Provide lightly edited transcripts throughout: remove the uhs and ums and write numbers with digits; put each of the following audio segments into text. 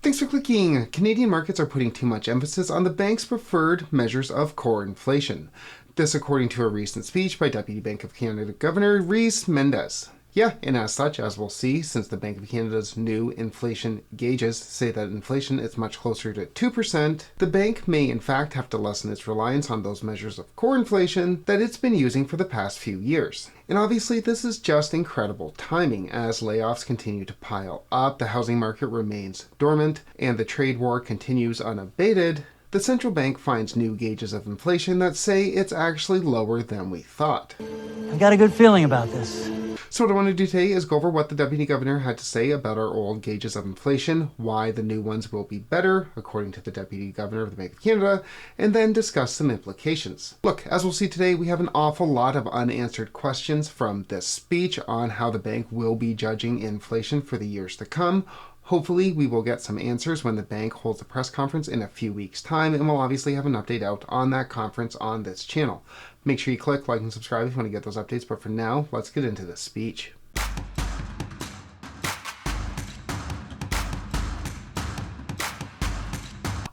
Thanks for clicking. Canadian markets are putting too much emphasis on the bank's preferred measures of core inflation. This according to a recent speech by Deputy Bank of Canada Governor Rhys Mendez. Yeah, and as such, as we'll see, since the Bank of Canada's new inflation gauges say that inflation is much closer to 2%, the bank may in fact have to lessen its reliance on those measures of core inflation that it's been using for the past few years. And obviously this is just incredible timing as layoffs continue to pile up, the housing market remains dormant, and the trade war continues unabated. The central bank finds new gauges of inflation that say it's actually lower than we thought. I got a good feeling about this. So what I want to do today is go over what the Deputy Governor had to say about our old gauges of inflation, why the new ones will be better, according to the Deputy Governor of the Bank of Canada, and then discuss some implications. Look, as we'll see today, we have an awful lot of unanswered questions from this speech on how the bank will be judging inflation for the years to come. Hopefully, we will get some answers when the bank holds a press conference in a few weeks' time, and we'll obviously have an update out on that conference on this channel. Make sure you click like and subscribe if you want to get those updates, but for now, let's get into this speech.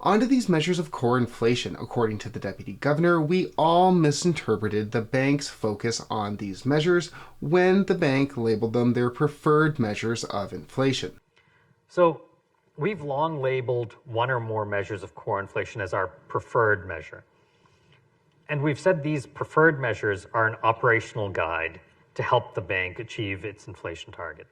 Onto these measures of core inflation. According to the Deputy Governor, we all misinterpreted the bank's focus on these measures when the bank labeled them their preferred measures of inflation. So we've long labeled one or more measures of core inflation as our preferred measure. And we've said these preferred measures are an operational guide to help the bank achieve its inflation target.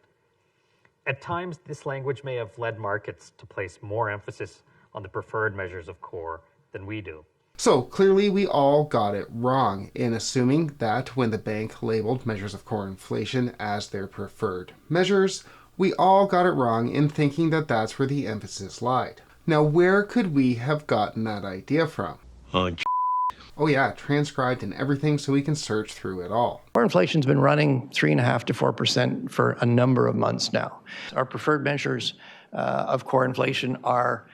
At times, this language may have led markets to place more emphasis on the preferred measures of core than we do. So clearly we all got it wrong in assuming that when the bank labeled measures of core inflation as their preferred measures, we all got it wrong in thinking that that's where the emphasis lied. Now, where could we have gotten that idea from? Oh yeah, transcribed and everything so we can search through it all. Core inflation's been running 3.5% to 4% for a number of months now. Our preferred measures of core inflation are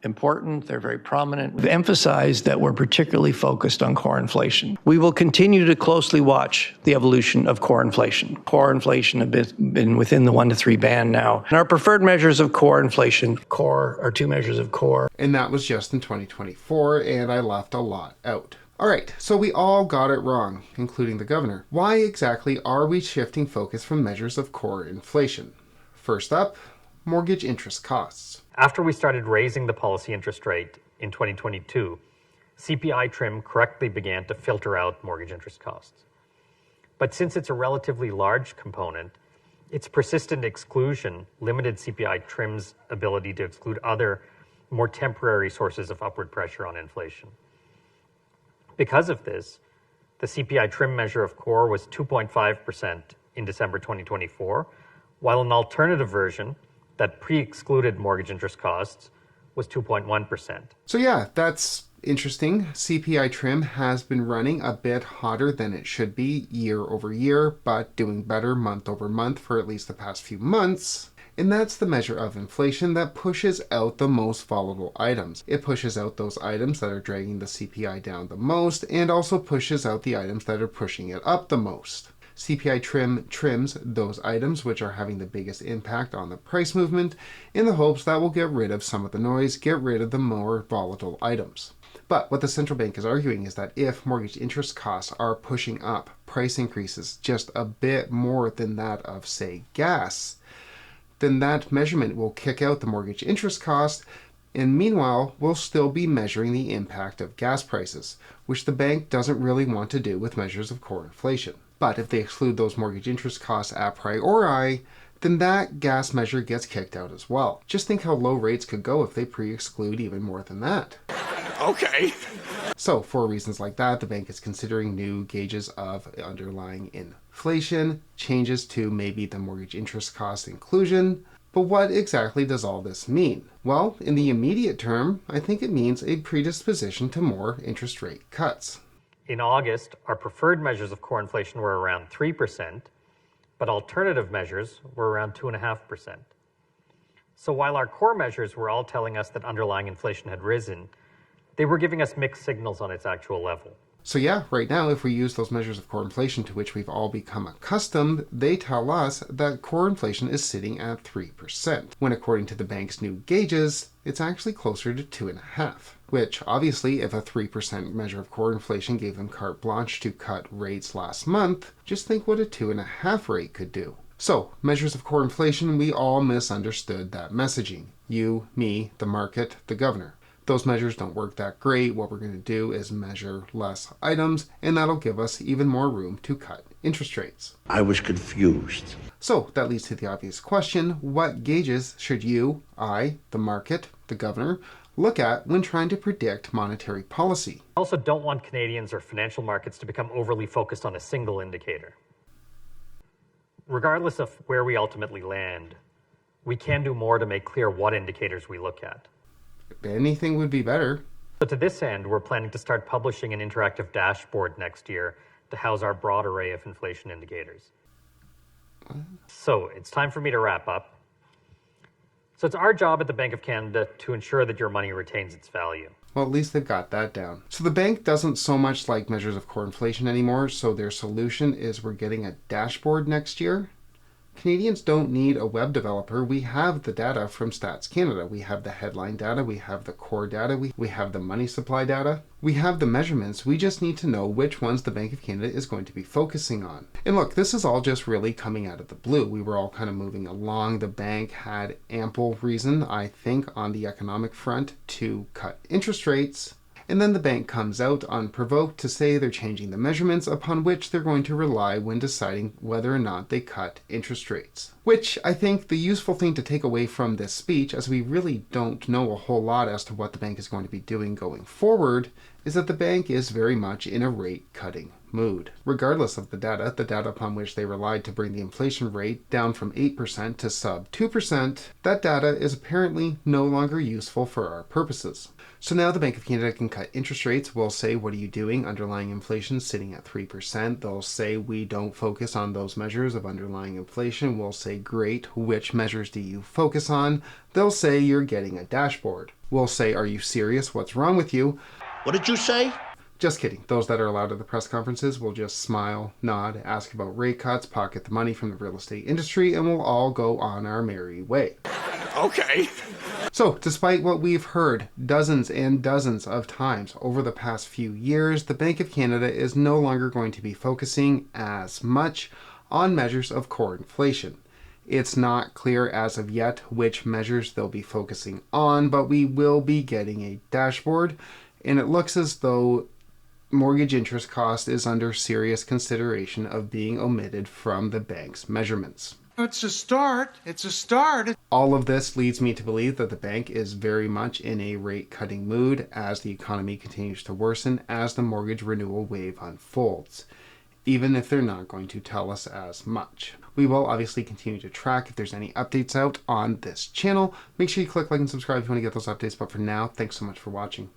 important, they're very prominent. We've emphasized that we're particularly focused on core inflation. We will continue to closely watch the evolution of core inflation. Core inflation has been within the 1 to 3 band now. And our preferred measures of core inflation, core are 2 measures of core. And that was just in 2024, and I left a lot out. Alright, so we all got it wrong, including the governor. Why exactly are we shifting focus from measures of core inflation? First up, mortgage interest costs. After we started raising the policy interest rate in 2022, CPI trim correctly began to filter out mortgage interest costs. But since it's a relatively large component, its persistent exclusion limited CPI trim's ability to exclude other, more temporary sources of upward pressure on inflation. Because of this, the CPI trim measure of core was 2.5% in December 2024, while an alternative version that pre-excluded mortgage interest costs was 2.1%. So yeah, that's interesting. CPI trim has been running a bit hotter than it should be year over year, but doing better month over month for at least the past few months. And that's the measure of inflation that pushes out the most volatile items. It pushes out those items that are dragging the CPI down the most, and also pushes out the items that are pushing it up the most. CPI trim trims those items which are having the biggest impact on the price movement in the hopes that will get rid of some of the noise, get rid of the more volatile items. But what the central bank is arguing is that if mortgage interest costs are pushing up price increases just a bit more than that of, say, gas, then that measurement will kick out the mortgage interest cost, and meanwhile, we'll still be measuring the impact of gas prices, which the bank doesn't really want to do with measures of core inflation. But if they exclude those mortgage interest costs a priori, then that gas measure gets kicked out as well. Just think how low rates could go if they pre-exclude even more than that. Okay. So for reasons like that, the bank is considering new gauges of underlying inflation, changes to maybe the mortgage interest cost inclusion. But what exactly does all this mean? Well, in the immediate term, I think it means a predisposition to more interest rate cuts. In August, our preferred measures of core inflation were around 3%, but alternative measures were around 2.5%. So while our core measures were all telling us that underlying inflation had risen, they were giving us mixed signals on its actual level. So yeah, right now, if we use those measures of core inflation to which we've all become accustomed, they tell us that core inflation is sitting at 3%, when according to the bank's new gauges, it's actually closer to 2.5%. Which, obviously, if a 3% measure of core inflation gave them carte blanche to cut rates last month, just think what a 2.5% rate could do. So, measures of core inflation, we all misunderstood that messaging. You, me, the market, the governor. Those measures don't work that great. What we're going to do is measure less items, and that'll give us even more room to cut interest rates. I was confused. So that leads to the obvious question, what gauges should you, I, the market, the governor, look at when trying to predict monetary policy? I also don't want Canadians or financial markets to become overly focused on a single indicator. Regardless of where we ultimately land, we can do more to make clear what indicators we look at. Anything would be better. So to this end, we're planning to start publishing an interactive dashboard next year to house our broad array of inflation indicators. So it's time for me to wrap up. So it's our job at the Bank of Canada to ensure that your money retains its value. Well, at least they've got that down. So the bank doesn't so much like measures of core inflation anymore, so their solution is we're getting a dashboard next year. Canadians don't need a web developer. We have the data from Stats Canada. We have the headline data. We have the core data. We have the money supply data. We have the measurements. We just need to know which ones the Bank of Canada is going to be focusing on. And look, this is all just really coming out of the blue. We were all kind of moving along. The bank had ample reason, I think, on the economic front to cut interest rates. And then the bank comes out unprovoked to say they're changing the measurements upon which they're going to rely when deciding whether or not they cut interest rates. Which I think the useful thing to take away from this speech, as we really don't know a whole lot as to what the bank is going to be doing going forward, is that the bank is very much in a rate-cutting mood. Regardless of the data upon which they relied to bring the inflation rate down from 8% to sub 2%, that data is apparently no longer useful for our purposes. So now the Bank of Canada can cut interest rates. We'll say, what are you doing? Underlying inflation sitting at 3%. They'll say, we don't focus on those measures of underlying inflation. We'll say, great, which measures do you focus on? They'll say, you're getting a dashboard. We'll say, are you serious? What's wrong with you? What did you say? Just kidding. Those that are allowed at the press conferences will just smile, nod, ask about rate cuts, pocket the money from the real estate industry, and we'll all go on our merry way. Okay. So, despite what we've heard dozens and dozens of times over the past few years, the Bank of Canada is no longer going to be focusing as much on measures of core inflation. It's not clear as of yet which measures they'll be focusing on, but we will be getting a dashboard, and it looks as though mortgage interest cost is under serious consideration of being omitted from the bank's measurements. It's a start. It's a start. All of this leads me to believe that the bank is very much in a rate-cutting mood as the economy continues to worsen, as the mortgage renewal wave unfolds, even if they're not going to tell us as much. We will obviously continue to track if there's any updates out on this channel. Make sure you click like and subscribe if you want to get those updates, but for now, thanks so much for watching.